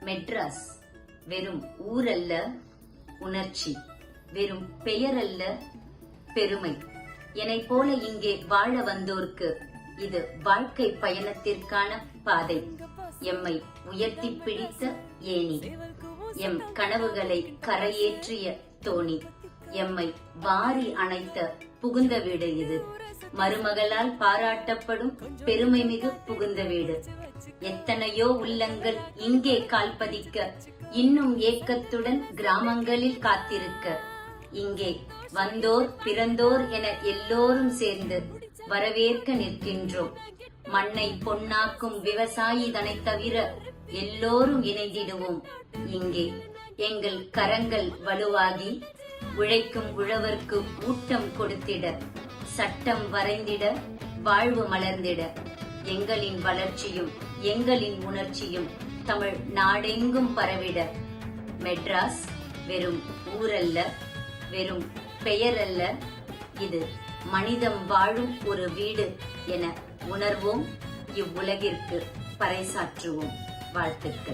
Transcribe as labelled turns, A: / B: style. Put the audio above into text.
A: மெட்ராஸ் வெறும் ஊரல்ல, உணர்ச்சி. வெறும் பெயரல்ல, பெருமை. என்னைப் போல இங்கே வாழ வந்தோர்க்கு இது வாழ்க்கை பயணத்திற்கான பாதை. எம்மை உயர்த்தி பிடித்த ஏணி, எம் கனவுகளை கரையேற்றிய தோணி, எம்மை வாரி அணைத்த புகுந்த வீடு இது. மருமகளால் பாராட்டப்படும் பெருமை மிகு புகுந்த வீடு. எத்தனையோ உள்ளங்கள் இங்கே கால்பதிக்க, இன்னும் ஏக்கத்துடன் கிராமங்களில் காத்திருக்க, இங்கே வந்தோர் பிறந்தோர் என எல்லோரும் சேர்ந்து வரவேற்க நிற்கின்றோம். மண்ணை பொன்னாக்கும் விவசாயி தனை தவிர எல்லோரும் இணைந்திடுவோம். இங்கே எங்கள் கரங்கள் வலுவாகி உழைக்கும் உழவர்க்கு ஊட்டம் கொடுத்திட, சட்டம் வரைந்திட, வாழ்வு மலர்ந்திட, எங்களின் வளர்ச்சியும் எங்களின் உணர்ச்சியும் தமிழ் நாடெங்கும் பரவிட. மெட்ராஸ் வெறும் ஊரல்ல, வெறும் பெயரல்ல, இது மனிதம் வாழும் ஒரு வீடு என உணர்வோம். இவ்வுலகிற்கு பறைசாற்றுவோம். வாழ்த்துக்கள்.